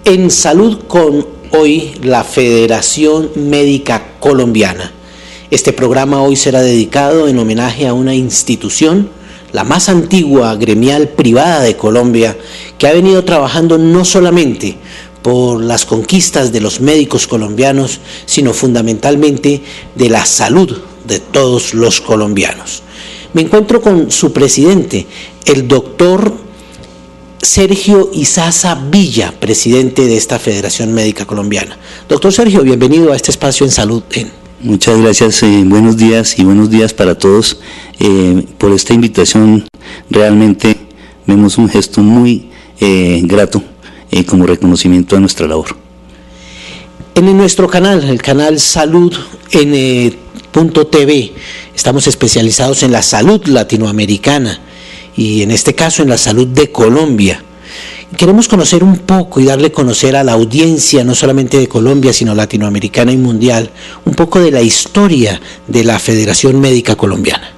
En Salud con hoy la Federación Médica Colombiana. Este programa hoy será dedicado en homenaje a una institución, la más antigua gremial privada de Colombia, que ha venido trabajando no solamente por las conquistas de los médicos colombianos, sino fundamentalmente de la salud de todos los colombianos. Me encuentro con su presidente, el doctor Sergio Izaza Villa, presidente de esta Federación Médica Colombiana. Doctor Sergio, bienvenido a este espacio en Salud en. Muchas gracias, buenos días para todos por esta invitación. Realmente vemos un gesto muy grato como reconocimiento a nuestra labor. En nuestro canal, el canal Salud en .tv, estamos especializados en la salud latinoamericana y en este caso en la salud de Colombia. Queremos conocer un poco y darle a conocer a la audiencia, no solamente de Colombia, sino latinoamericana y mundial, un poco de la historia de la Federación Médica Colombiana.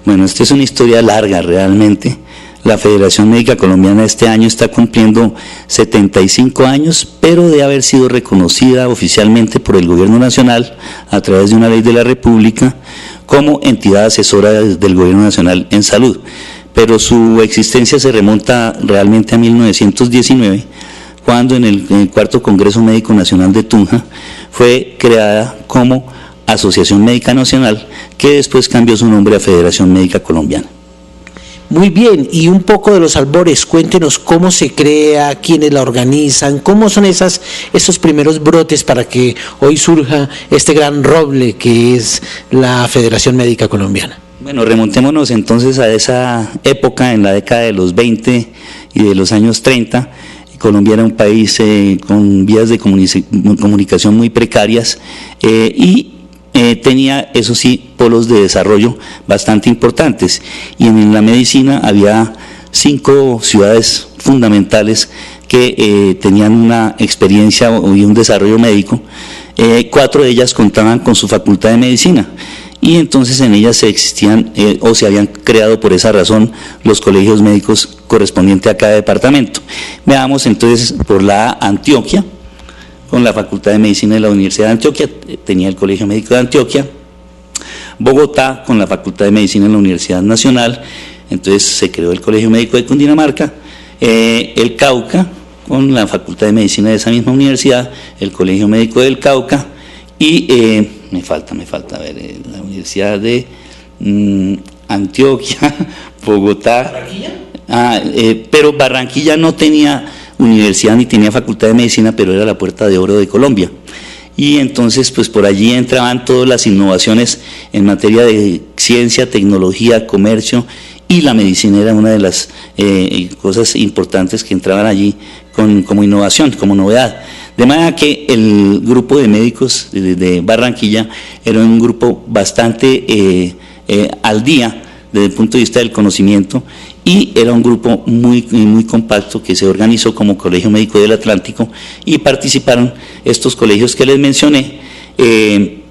Bueno, esta es una historia larga realmente. La Federación Médica Colombiana este año está cumpliendo 75 años, pero de haber sido reconocida oficialmente por el Gobierno Nacional a través de una ley de la República como entidad asesora del Gobierno Nacional en salud. Pero su existencia se remonta realmente a 1919, cuando en el cuarto Congreso Médico Nacional de Tunja fue creada como Asociación Médica Nacional, que después cambió su nombre a Federación Médica Colombiana. Muy bien, y un poco de los albores, cuéntenos cómo se crea, quiénes la organizan, cómo son esos primeros brotes para que hoy surja este gran roble que es la Federación Médica Colombiana. Bueno, remontémonos entonces a esa época, en la década de los 20 y de los años 30, Colombia era un país con vías de comunicación muy precarias y tenía, eso sí, polos de desarrollo bastante importantes, y en la medicina había 5 ciudades fundamentales que tenían una experiencia y un desarrollo médico. 4 de ellas contaban con su facultad de medicina, y entonces en ellas existían o se habían creado por esa razón los colegios médicos correspondientes a cada departamento. Veamos entonces por la Antioquia, con la Facultad de Medicina de la Universidad de Antioquia, tenía el Colegio Médico de Antioquia. Bogotá, con la Facultad de Medicina de la Universidad Nacional, entonces se creó el Colegio Médico de Cundinamarca. El Cauca, con la Facultad de Medicina de esa misma universidad, el Colegio Médico del Cauca, y me falta, a ver, la Universidad de Antioquia, Bogotá. ¿Barranquilla? Pero Barranquilla no tenía universidad ni tenía facultad de medicina, pero era la puerta de oro de Colombia. Y entonces, pues por allí entraban todas las innovaciones en materia de ciencia, tecnología, comercio, y la medicina era una de las cosas importantes que entraban allí como innovación, como novedad. De manera que el grupo de médicos de Barranquilla era un grupo bastante al día desde el punto de vista del conocimiento, y era un grupo muy compacto que se organizó como Colegio Médico del Atlántico, y participaron estos colegios que les mencioné, que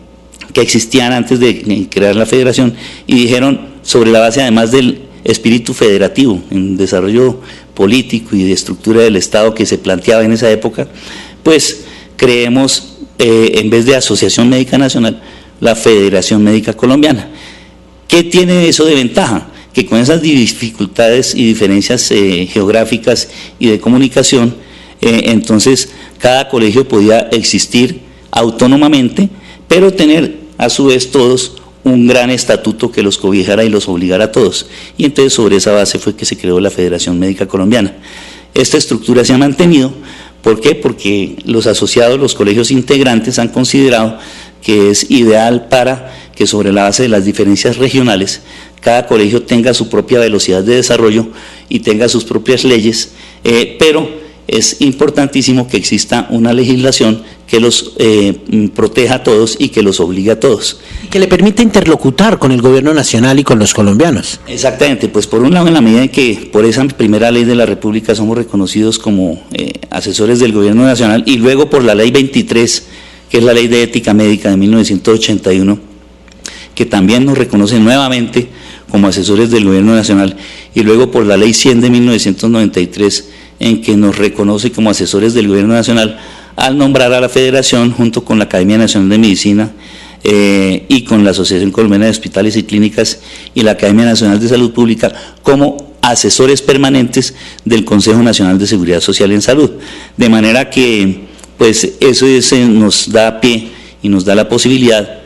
existían antes de crear la federación, y dijeron, sobre la base además del espíritu federativo en desarrollo político y de estructura del Estado que se planteaba en esa época, pues creemos, en vez de Asociación Médica Nacional, la Federación Médica Colombiana. ¿Qué tiene eso de ventaja? Que con esas dificultades y diferencias geográficas y de comunicación, entonces cada colegio podía existir autónomamente, pero tener a su vez todos un gran estatuto que los cobijara y los obligara a todos. Y entonces sobre esa base fue que se creó la Federación Médica Colombiana. Esta estructura se ha mantenido. ¿Por qué? Porque los asociados, los colegios integrantes, han considerado que es ideal para que sobre la base de las diferencias regionales cada colegio tenga su propia velocidad de desarrollo y tenga sus propias leyes, pero es importantísimo que exista una legislación que los proteja a todos y que los obligue a todos. Y que le permita interlocutar con el gobierno nacional y con los colombianos. Exactamente, pues por un lado, en la medida en que por esa primera ley de la República somos reconocidos como asesores del gobierno nacional, y luego por la ley 23, que es la ley de ética médica de 1981, que también nos reconoce nuevamente como asesores del gobierno nacional, y luego por la ley 100 de 1993, en que nos reconoce como asesores del Gobierno Nacional al nombrar a la Federación, junto con la Academia Nacional de Medicina y con la Asociación Colombiana de Hospitales y Clínicas y la Academia Nacional de Salud Pública como asesores permanentes del Consejo Nacional de Seguridad Social en Salud. De manera que pues eso nos da pie y nos da la posibilidad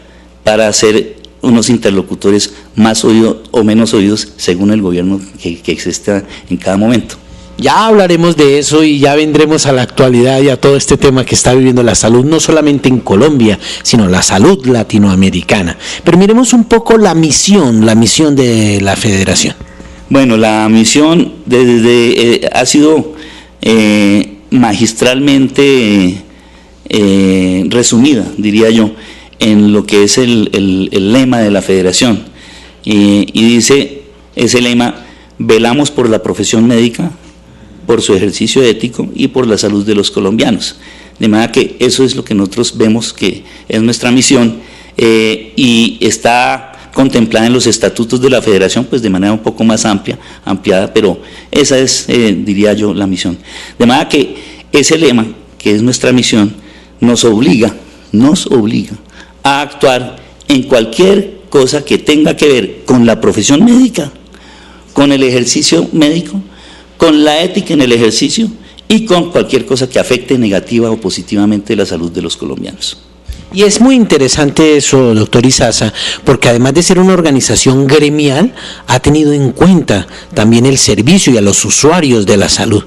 para ser unos interlocutores más oídos o menos oídos según el gobierno que exista en cada momento. Ya hablaremos de eso y ya vendremos a la actualidad y a todo este tema que está viviendo la salud, no solamente en Colombia, sino la salud latinoamericana. Pero miremos un poco la misión de la Federación. Bueno, la misión ha sido magistralmente resumida, diría yo, en lo que es el lema de la Federación. Y dice ese lema: velamos por la profesión médica, por su ejercicio ético y por la salud de los colombianos. De manera que eso es lo que nosotros vemos que es nuestra misión y está contemplada en los estatutos de la Federación, pues de manera un poco más ampliada, pero esa es, diría yo, la misión. De manera que ese lema, que es nuestra misión, nos obliga a actuar en cualquier cosa que tenga que ver con la profesión médica, con el ejercicio médico, con la ética en el ejercicio y con cualquier cosa que afecte negativa o positivamente la salud de los colombianos. Y es muy interesante eso, doctor Izaza, porque además de ser una organización gremial, ha tenido en cuenta también el servicio y a los usuarios de la salud.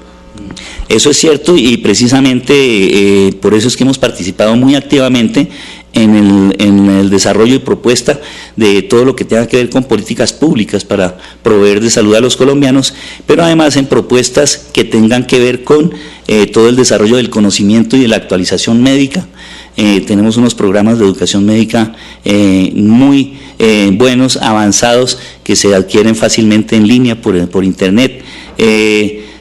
Eso es cierto y precisamente por eso es que hemos participado muy activamente en el desarrollo y propuesta de todo lo que tenga que ver con políticas públicas para proveer de salud a los colombianos, pero además en propuestas que tengan que ver con todo el desarrollo del conocimiento y de la actualización médica. Tenemos unos programas de educación médica muy buenos, avanzados, que se adquieren fácilmente en línea por internet.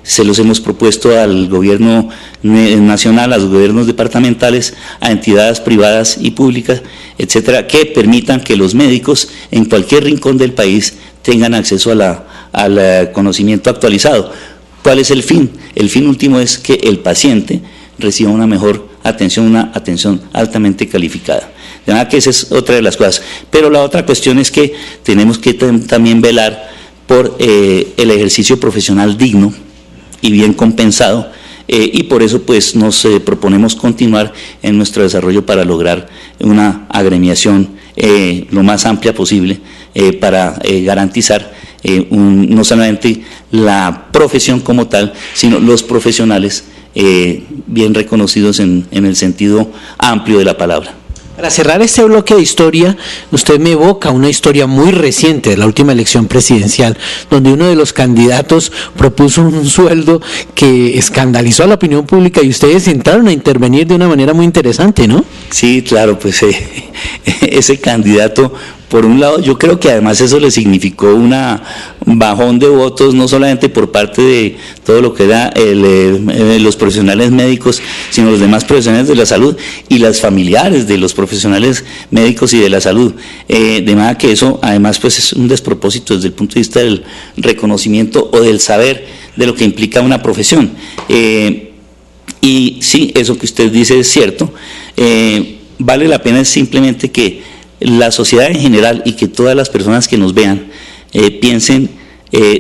Se los hemos propuesto al gobierno nacional, a los gobiernos departamentales, a entidades privadas y públicas, etcétera, que permitan que los médicos en cualquier rincón del país tengan acceso al conocimiento actualizado. ¿Cuál es el fin? El fin último es que el paciente reciba una mejor atención, una atención altamente calificada. De manera que esa es otra de las cosas. Pero la otra cuestión es que tenemos que también velar por el ejercicio profesional digno y bien compensado, y por eso pues nos proponemos continuar en nuestro desarrollo para lograr una agremiación lo más amplia posible para garantizar no solamente la profesión como tal, sino los profesionales bien reconocidos en el sentido amplio de la palabra. Para cerrar este bloque de historia, usted me evoca una historia muy reciente de la última elección presidencial, donde uno de los candidatos propuso un sueldo que escandalizó a la opinión pública y ustedes entraron a intervenir de una manera muy interesante, ¿no? Sí, claro, pues ese candidato, por un lado, yo creo que además eso le significó una bajón de votos, no solamente por parte de todo lo que era los profesionales médicos, sino los demás profesionales de la salud y las familiares de los profesionales médicos y de la salud. De manera que eso además pues es un despropósito desde el punto de vista del reconocimiento o del saber de lo que implica una profesión. Y sí, eso que usted dice es cierto. Vale la pena simplemente que la sociedad en general y que todas las personas que nos vean piensen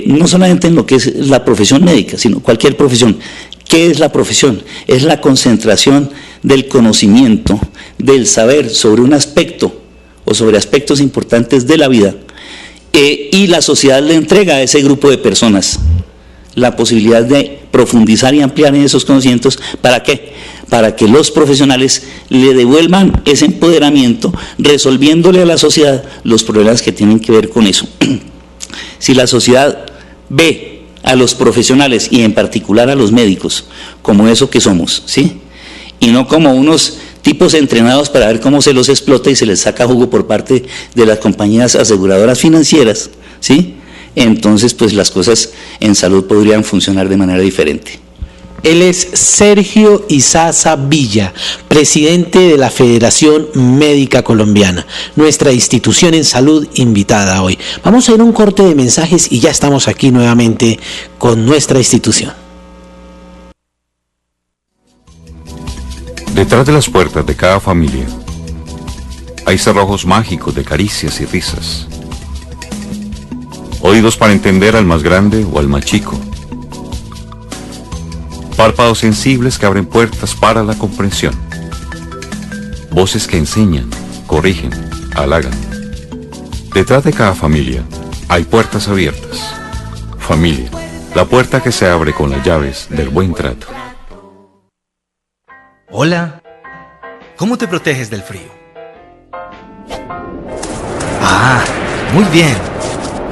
no solamente en lo que es la profesión médica, sino cualquier profesión. ¿Qué es la profesión? Es la concentración del conocimiento, del saber sobre un aspecto o sobre aspectos importantes de la vida, y la sociedad le entrega a ese grupo de personas la posibilidad de profundizar y ampliar en esos conocimientos. ¿Para qué? Para que los profesionales le devuelvan ese empoderamiento, resolviéndole a la sociedad los problemas que tienen que ver con eso. Si la sociedad ve a los profesionales y en particular a los médicos como eso que somos, ¿sí? Y no como unos tipos entrenados para ver cómo se los explota y se les saca jugo por parte de las compañías aseguradoras financieras, ¿sí? Entonces pues las cosas en salud podrían funcionar de manera diferente. Él es Sergio Izaza Villa, presidente de la Federación Médica Colombiana, nuestra institución en salud invitada hoy. Vamos a ir a un corte de mensajes y ya estamos aquí nuevamente con nuestra institución. Detrás de las puertas de cada familia hay cerrojos mágicos de caricias y risas, oídos para entender al más grande o al más chico, párpados sensibles que abren puertas para la comprensión, voces que enseñan, corrigen, halagan. Detrás de cada familia hay puertas abiertas. Familia, la puerta que se abre con las llaves del buen trato. Hola, ¿cómo te proteges del frío? Muy bien.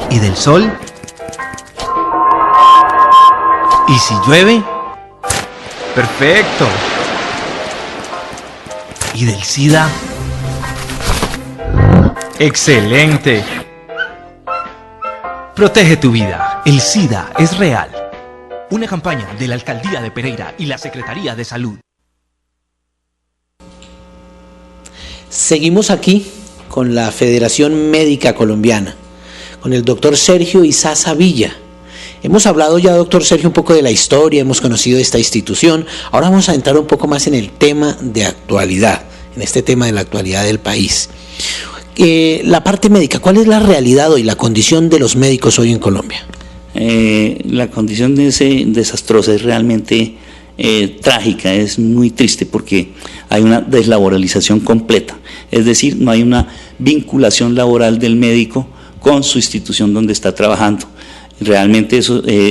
¿Y del sol? ¿Y si llueve? Perfecto. ¿Y del SIDA? ¡Excelente! Protege tu vida. El SIDA es real. Una campaña de la Alcaldía de Pereira y la Secretaría de Salud. Seguimos aquí con la Federación Médica Colombiana, con el doctor Sergio Izaza Villa. Hemos hablado ya, doctor Sergio, un poco de la historia, hemos conocido esta institución. Ahora vamos a entrar un poco más en el tema de actualidad, en este tema de la actualidad del país. La parte médica, ¿cuál es la realidad hoy, la condición de los médicos hoy en Colombia? La condición es desastrosa, es realmente trágica, es muy triste porque hay una deslaboralización completa, es decir, no hay una vinculación laboral del médico con su institución donde está trabajando. Realmente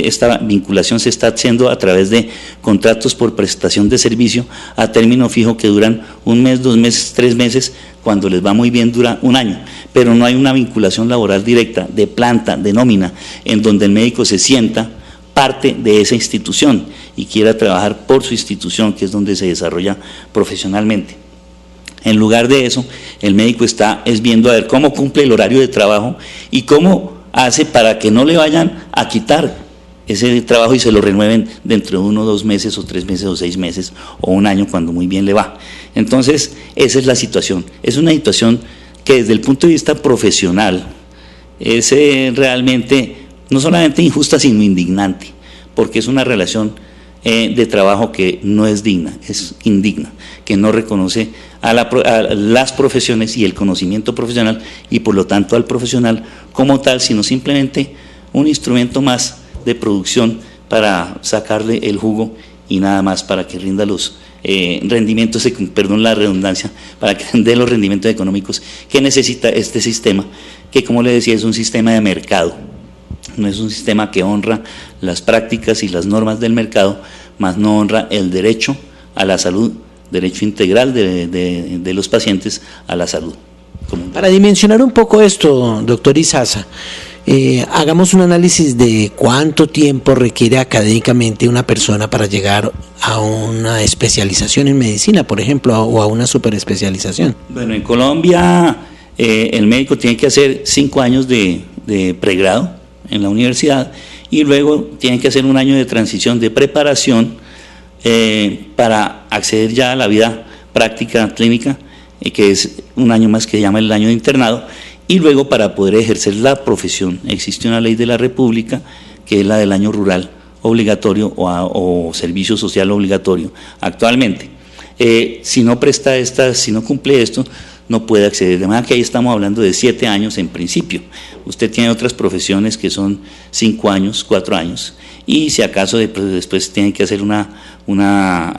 esta vinculación se está haciendo a través de contratos por prestación de servicio a término fijo que duran 1 mes, 2 meses, 3 meses, cuando les va muy bien dura 1 año, pero no hay una vinculación laboral directa de planta, de nómina, en donde el médico se sienta parte de esa institución y quiera trabajar por su institución, que es donde se desarrolla profesionalmente. En lugar de eso, el médico está viendo a ver cómo cumple el horario de trabajo y cómo hace para que no le vayan a quitar ese trabajo y se lo renueven dentro de 1 o 2 meses o 3 meses o 6 meses o 1 año cuando muy bien le va. Entonces, esa es la situación. Es una situación que desde el punto de vista profesional es realmente no solamente injusta, sino indignante, porque es una relación de trabajo que no es digna, es indigna, que no reconoce a las profesiones y el conocimiento profesional y por lo tanto al profesional como tal, sino simplemente un instrumento más de producción para sacarle el jugo y nada más para que rinda los rendimientos, perdón la redundancia, para que dé los rendimientos económicos que necesita este sistema, que como le decía es un sistema de mercado. No es un sistema que honra las prácticas y las normas del mercado, más no honra el derecho a la salud, derecho integral de los pacientes a la salud. Para dimensionar un poco esto, doctor Izaza, hagamos un análisis de cuánto tiempo requiere académicamente una persona para llegar a una especialización en medicina, por ejemplo, o a una superespecialización. Bueno, en Colombia el médico tiene que hacer 5 años de pregrado en la universidad y luego tienen que hacer 1 año de transición de preparación para acceder ya a la vida práctica clínica, que es 1 año más que llama el año de internado, y luego para poder ejercer la profesión existe una ley de la República que es la del año rural obligatorio o servicio social obligatorio actualmente. Si no presta si no cumple esto, no puede acceder, de manera que ahí estamos hablando de 7 años en principio. Usted tiene otras profesiones que son 5 años, 4 años, y si acaso después tiene que hacer una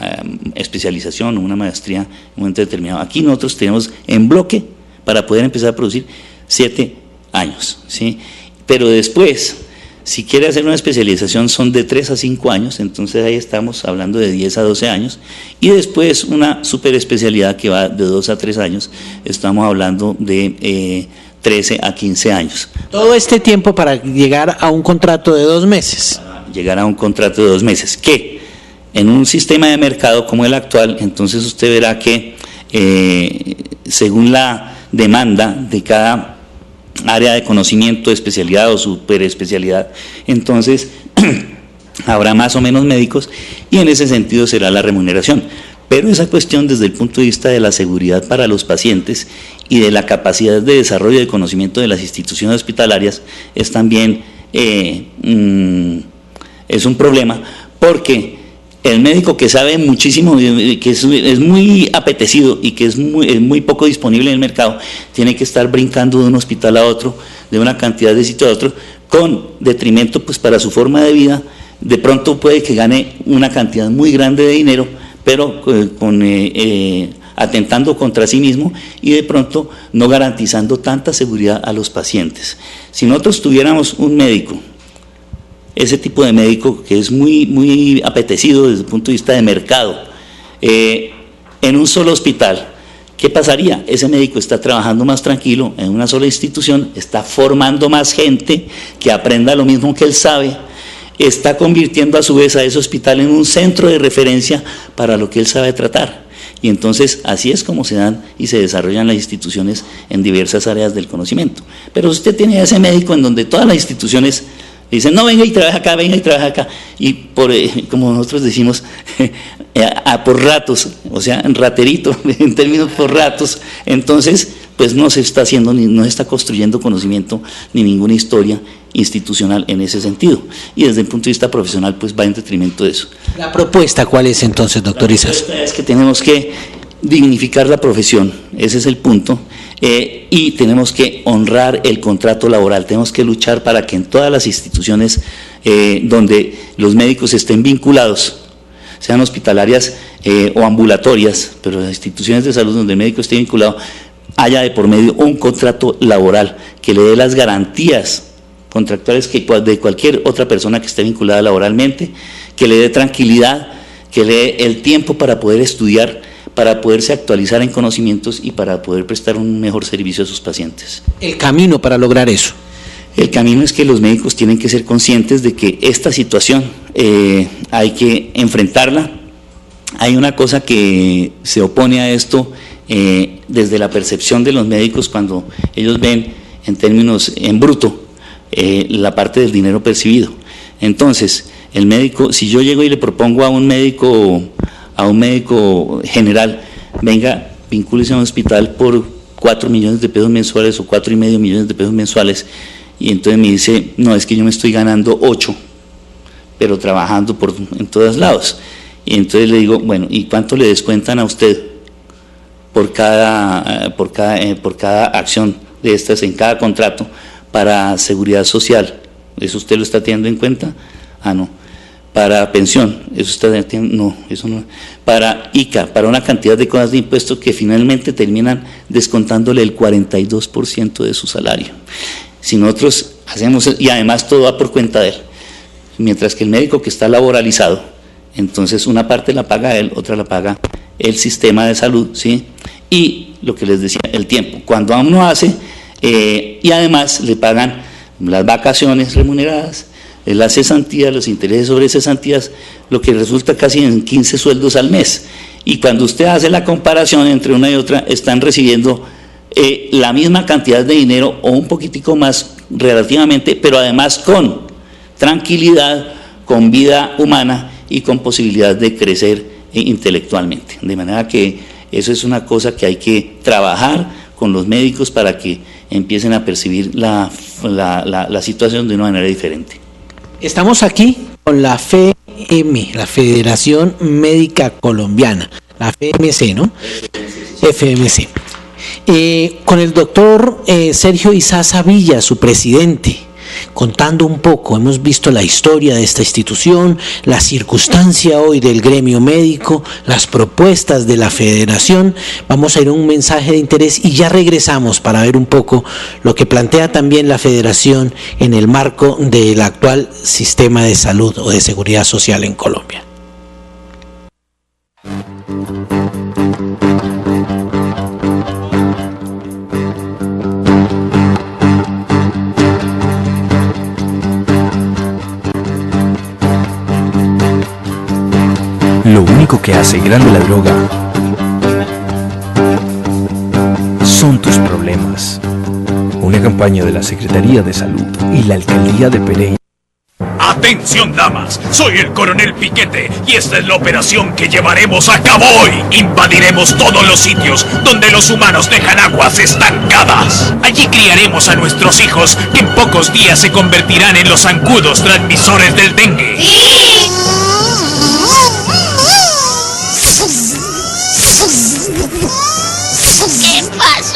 especialización o una maestría en un momento determinado. Aquí nosotros tenemos en bloque para poder empezar a producir 7 años, ¿sí? Pero después, si quiere hacer una especialización son de 3 a 5 años, entonces ahí estamos hablando de 10 a 12 años, y después una superespecialidad que va de 2 a 3 años, estamos hablando de 13 a 15 años. Todo este tiempo para llegar a un contrato de 2 meses. Para llegar a un contrato de 2 meses, que en un sistema de mercado como el actual, entonces usted verá que según la demanda de cada área de conocimiento, especialidad o superespecialidad, entonces habrá más o menos médicos y en ese sentido será la remuneración. Pero esa cuestión desde el punto de vista de la seguridad para los pacientes y de la capacidad de desarrollo de conocimiento de las instituciones hospitalarias es también es un problema, porque el médico que sabe muchísimo, que es muy apetecido y que es muy poco disponible en el mercado, tiene que estar brincando de un hospital a otro, de una cantidad de sitio a otro, con detrimento pues para su forma de vida. De pronto puede que gane una cantidad muy grande de dinero, pero atentando contra sí mismo y de pronto no garantizando tanta seguridad a los pacientes. Si nosotros tuviéramos un médico, ese tipo de médico que es muy apetecido desde el punto de vista de mercado, en un solo hospital, ¿qué pasaría? Ese médico está trabajando más tranquilo en una sola institución, está formando más gente que aprenda lo mismo que él sabe, está convirtiendo a su vez a ese hospital en un centro de referencia para lo que él sabe tratar. Y entonces así es como se dan y se desarrollan las instituciones en diversas áreas del conocimiento. Pero usted tiene a ese médico en donde todas las instituciones dicen, no, venga y trabaja acá, venga y trabaja acá. Y como nosotros decimos, por ratos, o sea, en raterito, en términos por ratos, entonces pues no se está haciendo, no se está construyendo conocimiento ni ninguna historia institucional en ese sentido. Y desde el punto de vista profesional pues va en detrimento de eso. ¿La propuesta cuál es entonces, doctor Izas? La propuesta es que tenemos que dignificar la profesión, ese es el punto. Y tenemos que honrar el contrato laboral, tenemos que luchar para que en todas las instituciones donde los médicos estén vinculados, sean hospitalarias o ambulatorias, pero las instituciones de salud donde el médico esté vinculado, haya de por medio un contrato laboral que le dé las garantías contractuales que de cualquier otra persona que esté vinculada laboralmente, que le dé tranquilidad, que le dé el tiempo para poder estudiar, para poderse actualizar en conocimientos y para poder prestar un mejor servicio a sus pacientes. ¿El camino para lograr eso? El camino es que los médicos tienen que ser conscientes de que esta situación hay que enfrentarla. Hay una cosa que se opone a esto desde la percepción de los médicos cuando ellos ven en términos en bruto la parte del dinero percibido. Entonces, el médico, si yo llego y le propongo a un médico general, venga, vincúlese a un hospital por 4 millones de pesos mensuales o 4,5 millones de pesos mensuales, y entonces me dice, no, es que yo me estoy ganando 8, pero trabajando en todos lados. Y entonces le digo, bueno, ¿y cuánto le descuentan a usted por cada acción de estas en cada contrato para seguridad social? ¿Eso usted lo está teniendo en cuenta? Ah, no. Para pensión, eso está, no, eso no. Para ICA, para una cantidad de cosas de impuestos que finalmente terminan descontándole el 42% de su salario. Si nosotros hacemos, y además todo va por cuenta de él, mientras que el médico que está laboralizado, entonces una parte la paga él, otra la paga el sistema de salud, ¿sí? Y lo que les decía, el tiempo. Cuando uno hace, y además le pagan las vacaciones remuneradas, la cesantía, los intereses sobre cesantías, lo que resulta casi en 15 sueldos al mes. Y cuando usted hace la comparación entre una y otra, están recibiendo la misma cantidad de dinero o un poquitico más relativamente, pero además con tranquilidad, con vida humana y con posibilidad de crecer intelectualmente. De manera que eso es una cosa que hay que trabajar con los médicos para que empiecen a percibir la situación de una manera diferente. Estamos aquí con la FM, la Federación Médica Colombiana, la FMC, ¿no? FMC. Con el doctor Sergio Izaza Villa, su presidente, contando un poco, hemos visto la historia de esta institución, la circunstancia hoy del gremio médico, las propuestas de la federación. Vamos a ir a un mensaje de interés y ya regresamos para ver un poco lo que plantea también la federación en el marco del actual sistema de salud o de seguridad social en Colombia. Lo único que hace grande la droga son tus problemas. Una campaña de la Secretaría de Salud y la Alcaldía de Pereira. ¡Atención, damas! Soy el coronel Piquete y esta es la operación que llevaremos a cabo hoy. Invadiremos todos los sitios donde los humanos dejan aguas estancadas. Allí criaremos a nuestros hijos que en pocos días se convertirán en los zancudos transmisores del dengue. ¡Sí!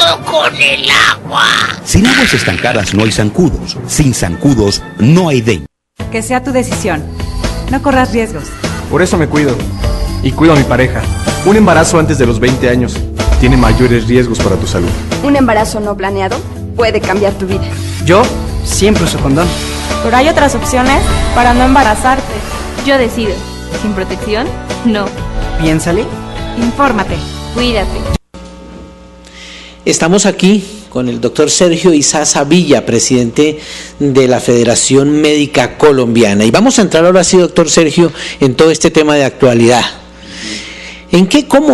todo con el agua. Sin aguas estancadas no hay zancudos. Sin zancudos no hay dengue. Que sea tu decisión. No corras riesgos. Por eso me cuido. Y cuido a mi pareja. Un embarazo antes de los 20 años tiene mayores riesgos para tu salud. Un embarazo no planeado puede cambiar tu vida. Yo siempre uso condón. Pero hay otras opciones para no embarazarte. Yo decido. Sin protección, no. Piénsale. Infórmate. Cuídate. Estamos aquí con el doctor Sergio Izaza Villa, presidente de la Federación Médica Colombiana. Y vamos a entrar ahora sí, doctor Sergio, en todo este tema de actualidad.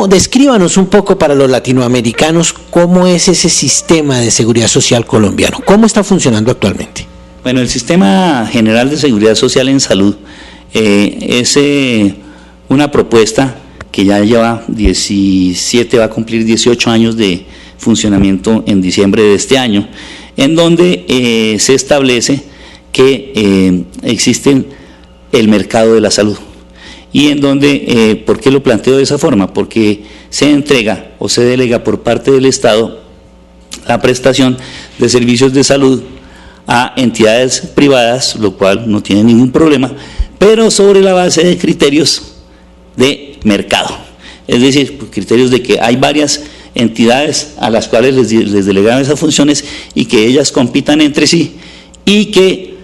Descríbanos un poco para los latinoamericanos cómo es ese sistema de seguridad social colombiano, cómo está funcionando actualmente. Bueno, el Sistema General de Seguridad Social en Salud es una propuesta que ya lleva 17, va a cumplir 18 años de funcionamiento en diciembre de este año, en donde se establece que existe el mercado de la salud. Y en donde, ¿por qué lo planteo de esa forma? Porque se entrega o se delega por parte del Estado la prestación de servicios de salud a entidades privadas, lo cual no tiene ningún problema, pero sobre la base de criterios de mercado. Es decir, criterios de que hay varias entidades a las cuales les delegan esas funciones y que ellas compitan entre sí y que,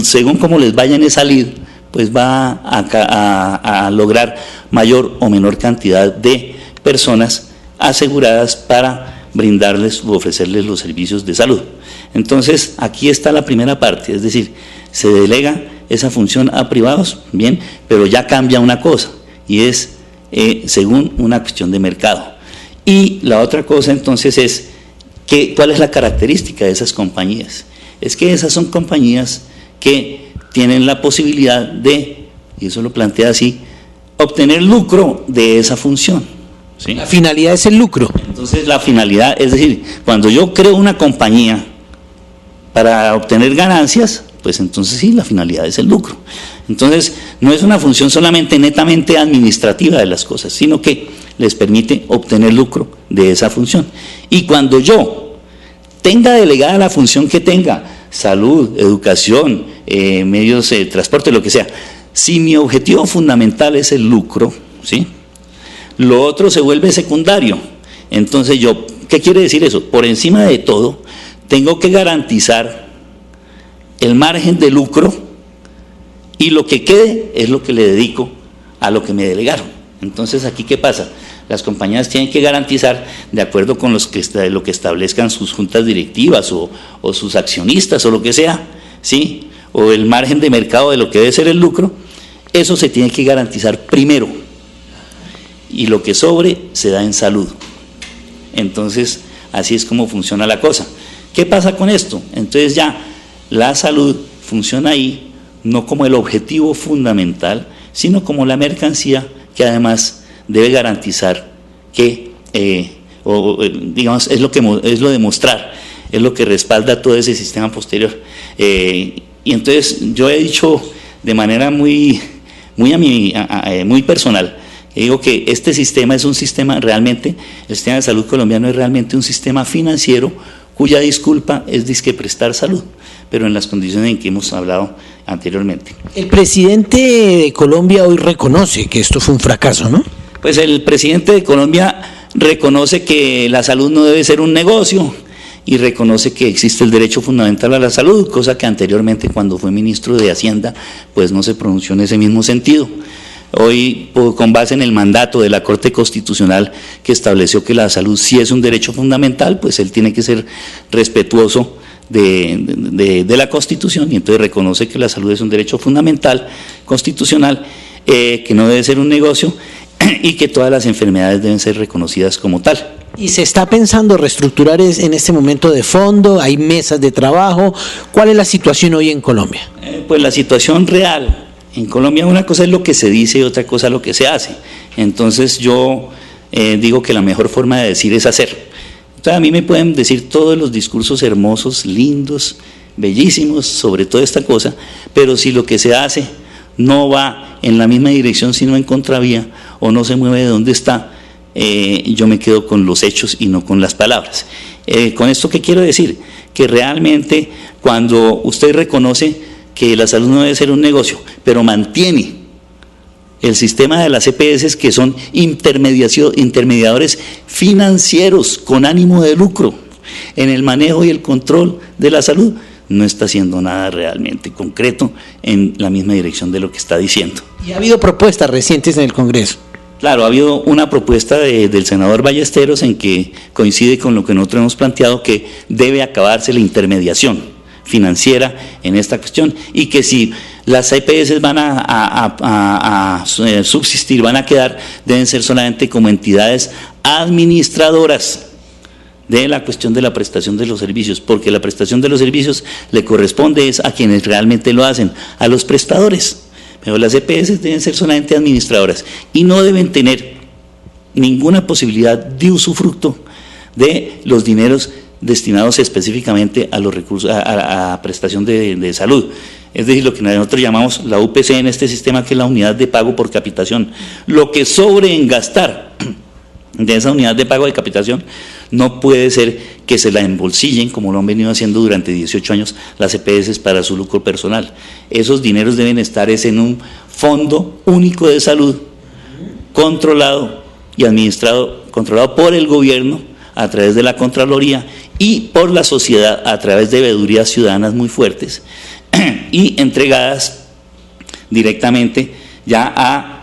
según como les vayan a salir, pues va a lograr mayor o menor cantidad de personas aseguradas para brindarles u ofrecerles los servicios de salud. Entonces, aquí está la primera parte, es decir, se delega esa función a privados, bien, pero ya cambia una cosa, y es según una cuestión de mercado. Y la otra cosa entonces es, ¿cuál es la característica de esas compañías? Es que esas son compañías que tienen la posibilidad de, y eso lo plantea así, obtener lucro de esa función. ¿Sí? La finalidad es el lucro. Entonces la finalidad, es decir, cuando yo creo una compañía para obtener ganancias, pues entonces sí, la finalidad es el lucro. Entonces no es una función solamente netamente administrativa de las cosas, sino que les permite obtener lucro de esa función. Y cuando yo tenga delegada la función que tenga, salud, educación, medios de transporte, lo que sea, si mi objetivo fundamental es el lucro, ¿sí?, lo otro se vuelve secundario. Entonces ¿qué quiere decir eso? Por encima de todo, tengo que garantizar el margen de lucro y lo que quede es lo que le dedico a lo que me delegaron. Entonces, ¿aquí qué pasa? Las compañías tienen que garantizar, de acuerdo con lo que establezcan sus juntas directivas o sus accionistas o lo que sea, ¿sí?, o el margen de mercado de lo que debe ser el lucro, eso se tiene que garantizar primero. Y lo que sobre se da en salud. Entonces, así es como funciona la cosa. ¿Qué pasa con esto? Entonces ya la salud funciona ahí no como el objetivo fundamental, sino como la mercancía que además debe garantizar que, digamos, es lo de mostrar, es lo que respalda todo ese sistema posterior. Y entonces yo he dicho de manera muy personal, digo que este sistema es un sistema realmente, el sistema de salud colombiano es realmente un sistema financiero cuya disculpa es disque prestar salud, pero en las condiciones en que hemos hablado anteriormente. El presidente de Colombia hoy reconoce que esto fue un fracaso, ¿no? Pues el presidente de Colombia reconoce que la salud no debe ser un negocio y reconoce que existe el derecho fundamental a la salud, cosa que anteriormente, cuando fue ministro de Hacienda, pues no se pronunció en ese mismo sentido. Hoy, con base en el mandato de la Corte Constitucional que estableció que la salud sí es un derecho fundamental, pues él tiene que ser respetuoso de la Constitución, y entonces reconoce que la salud es un derecho fundamental constitucional, que no debe ser un negocio y que todas las enfermedades deben ser reconocidas como tal. ¿Y se está pensando reestructurar en este momento de fondo? ¿Hay mesas de trabajo? ¿Cuál es la situación hoy en Colombia? Pues la situación real en Colombia, una cosa es lo que se dice y otra cosa lo que se hace. Entonces yo digo que la mejor forma de decir es hacer. Entonces a mí me pueden decir todos los discursos hermosos, lindos, bellísimos sobre toda esta cosa, pero si lo que se hace no va en la misma dirección sino en contravía o no se mueve de donde está, yo me quedo con los hechos y no con las palabras. ¿Con esto qué quiero decir? Que realmente cuando usted reconoce que la salud no debe ser un negocio, pero mantiene el sistema de las EPS, que son intermediadores financieros con ánimo de lucro en el manejo y el control de la salud, no está haciendo nada realmente concreto en la misma dirección de lo que está diciendo. ¿Y ha habido propuestas recientes en el Congreso? Claro, ha habido una propuesta del senador Ballesteros en que coincide con lo que nosotros hemos planteado, que debe acabarse la intermediación financiera en esta cuestión, y que si las EPS van a subsistir, van a quedar, deben ser solamente como entidades administradoras de la cuestión de la prestación de los servicios, porque la prestación de los servicios le corresponde es a quienes realmente lo hacen, a los prestadores. Pero las EPS deben ser solamente administradoras y no deben tener ninguna posibilidad de usufructo de los dineros destinados específicamente a los recursos, a prestación de salud. Es decir, lo que nosotros llamamos la UPC en este sistema, que es la unidad de pago por capitación. Lo que sobre en gastar de esa unidad de pago de capitación no puede ser que se la embolsillen, como lo han venido haciendo durante 18 años las EPS para su lucro personal. Esos dineros deben estar en un fondo único de salud, controlado y administrado, controlado por el gobierno a través de la Contraloría y por la sociedad a través de veedurías ciudadanas muy fuertes y entregadas directamente ya a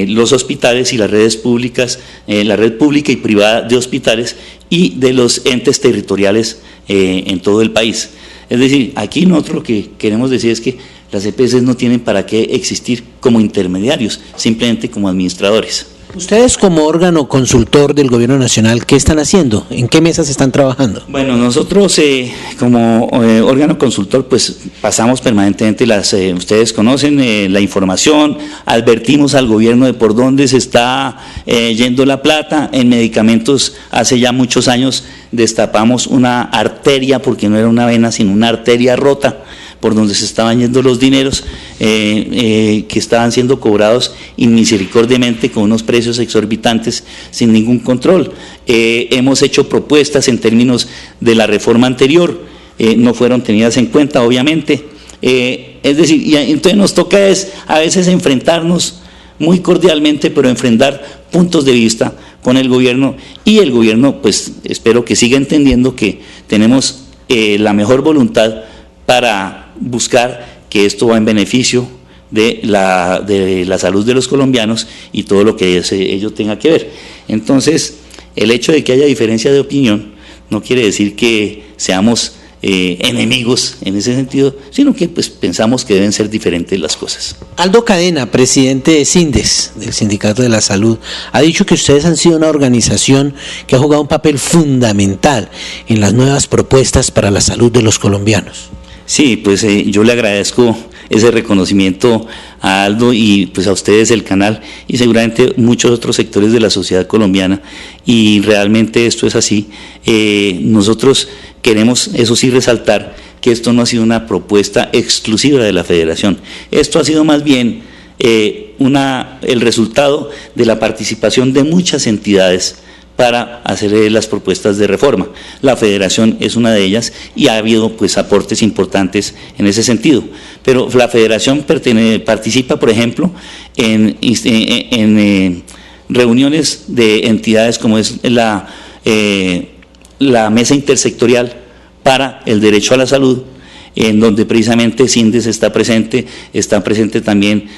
los hospitales y las redes públicas, la red pública y privada de hospitales y de los entes territoriales en todo el país. Es decir, aquí nosotros lo que queremos decir es que las EPS no tienen para qué existir como intermediarios, simplemente como administradores. Ustedes como órgano consultor del Gobierno Nacional, ¿qué están haciendo? ¿En qué mesas están trabajando? Bueno, nosotros como órgano consultor pues pasamos permanentemente ustedes conocen la información, advertimos al gobierno de por dónde se está yendo la plata. En medicamentos hace ya muchos años destapamos una arteria, porque no era una vena sino una arteria rota, por donde se estaban yendo los dineros que estaban siendo cobrados inmisericordiamente con unos precios exorbitantes sin ningún control. Hemos hecho propuestas en términos de la reforma anterior, no fueron tenidas en cuenta, obviamente. Es decir, y entonces nos toca a veces enfrentarnos muy cordialmente, pero enfrentar puntos de vista con el gobierno, y el gobierno pues espero que siga entendiendo que tenemos la mejor voluntad para buscar que esto va en beneficio de la salud de los colombianos y todo lo que ello tenga que ver. Entonces, el hecho de que haya diferencia de opinión no quiere decir que seamos enemigos en ese sentido, sino que pues pensamos que deben ser diferentes las cosas. Aldo Cadena, presidente de SINDES, del Sindicato de la Salud, ha dicho que ustedes han sido una organización que ha jugado un papel fundamental en las nuevas propuestas para la salud de los colombianos. Sí, pues yo le agradezco ese reconocimiento a Aldo y pues a ustedes, el canal, y seguramente muchos otros sectores de la sociedad colombiana, y realmente esto es así. Nosotros queremos, eso sí, resaltar que esto no ha sido una propuesta exclusiva de la Federación, esto ha sido más bien el resultado de la participación de muchas entidades para hacer las propuestas de reforma. La Federación es una de ellas y ha habido pues aportes importantes en ese sentido, pero la Federación participa, por ejemplo, en reuniones de entidades como es la Mesa Intersectorial para el Derecho a la Salud, en donde precisamente SINDES está presente también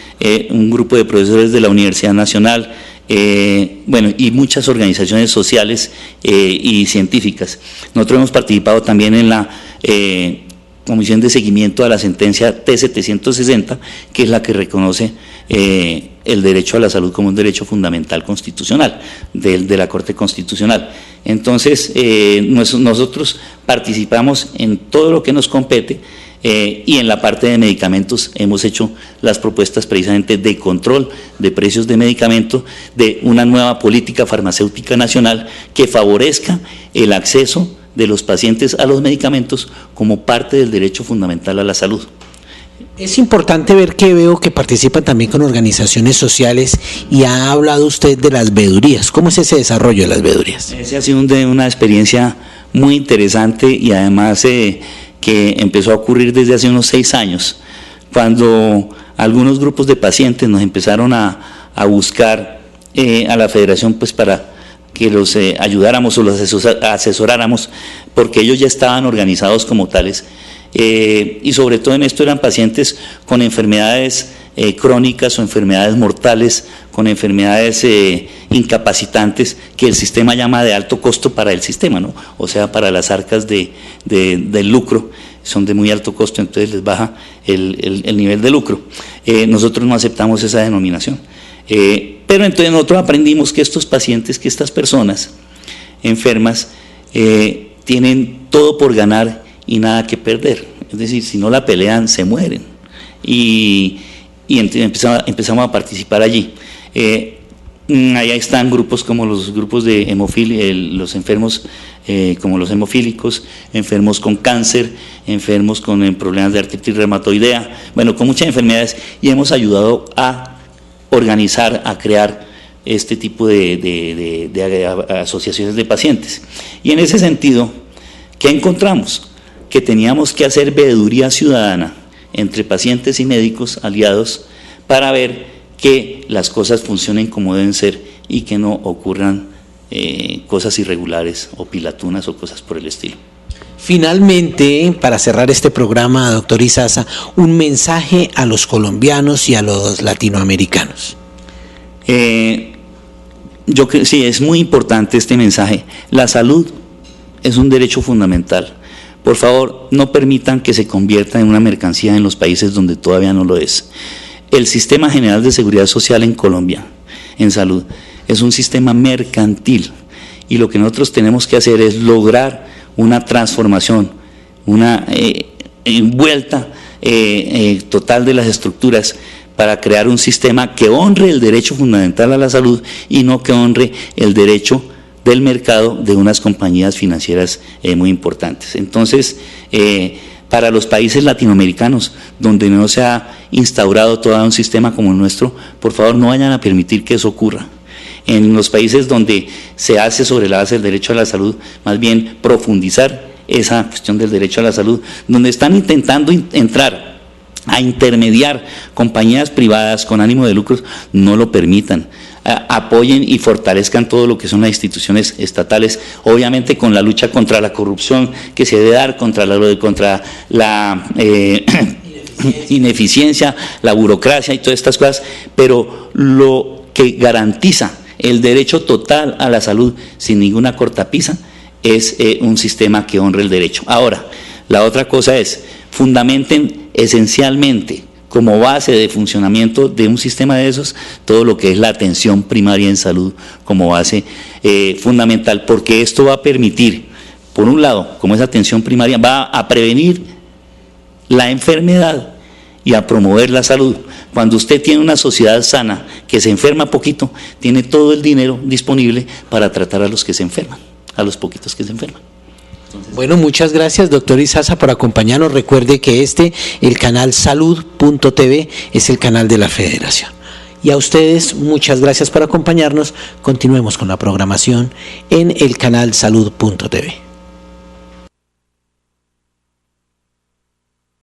un grupo de profesores de la Universidad Nacional, y muchas organizaciones sociales y científicas. Nosotros hemos participado también en la Comisión de Seguimiento a la sentencia T-760, que es la que reconoce el derecho a la salud como un derecho fundamental constitucional de la Corte Constitucional. Entonces, nosotros participamos en todo lo que nos compete. Y en la parte de medicamentos hemos hecho las propuestas precisamente de control de precios de medicamentos, de una nueva política farmacéutica nacional que favorezca el acceso de los pacientes a los medicamentos como parte del derecho fundamental a la salud. Es importante ver que veo que participan también con organizaciones sociales y ha hablado usted de las veedurías. ¿Cómo es ese desarrollo de las veedurías? Ese ha sido una experiencia muy interesante y además que empezó a ocurrir desde hace unos 6 años, cuando algunos grupos de pacientes nos empezaron a buscar a la federación pues para que los ayudáramos o los asesoráramos, porque ellos ya estaban organizados como tales. Y sobre todo en esto eran pacientes con enfermedades crónicas o enfermedades mortales, con enfermedades incapacitantes que el sistema llama de alto costo para el sistema, ¿no? O sea, para las arcas del lucro, son de muy alto costo, entonces les baja el nivel de lucro. Nosotros no aceptamos esa denominación. Pero entonces nosotros aprendimos que estos pacientes, que estas personas enfermas tienen todo por ganar y nada que perder, es decir, si no la pelean se mueren, y empezamos a participar allí. Allá están grupos como los grupos de hemofilia, los enfermos como los hemofílicos, enfermos con cáncer, enfermos con problemas de artritis reumatoidea, bueno, con muchas enfermedades, y hemos ayudado a organizar, a crear este tipo de asociaciones de pacientes. Y en ese sentido, ¿qué encontramos? Que teníamos que hacer veeduría ciudadana entre pacientes y médicos aliados para ver que las cosas funcionen como deben ser y que no ocurran cosas irregulares o pilatunas o cosas por el estilo. Finalmente, para cerrar este programa, doctor Izaza, un mensaje a los colombianos y a los latinoamericanos. Yo creo, sí, es muy importante este mensaje. La salud es un derecho fundamental. Por favor, no permitan que se convierta en una mercancía en los países donde todavía no lo es. El Sistema General de Seguridad Social en Colombia, en salud, es un sistema mercantil, y lo que nosotros tenemos que hacer es lograr una transformación, una vuelta total de las estructuras para crear un sistema que honre el derecho fundamental a la salud y no que honre el derecho del mercado de unas compañías financieras muy importantes. Entonces, para los países latinoamericanos donde no se ha instaurado todo un sistema como el nuestro, por favor no vayan a permitir que eso ocurra. En los países donde se hace sobre la base del derecho a la salud, más bien profundizar esa cuestión del derecho a la salud, donde están intentando entrar a intermediar compañías privadas con ánimo de lucros, no lo permitan. Apoyen y fortalezcan todo lo que son las instituciones estatales, obviamente con la lucha contra la corrupción que se debe dar, contra la ineficiencia, la burocracia y todas estas cosas, pero lo que garantiza el derecho total a la salud sin ninguna cortapisa es un sistema que honre el derecho. Ahora, la otra cosa es, fundamenten esencialmente como base de funcionamiento de un sistema de esos, todo lo que es la atención primaria en salud como base fundamental, porque esto va a permitir, por un lado, como esa atención primaria, va a prevenir la enfermedad y a promover la salud. Cuando usted tiene una sociedad sana, que se enferma poquito, tiene todo el dinero disponible para tratar a los que se enferman, a los poquitos que se enferman. Bueno, muchas gracias, doctor Izaza, por acompañarnos. Recuerde que el canal salud.tv, es el canal de la Federación. Y a ustedes, muchas gracias por acompañarnos. Continuemos con la programación en el canal salud.tv.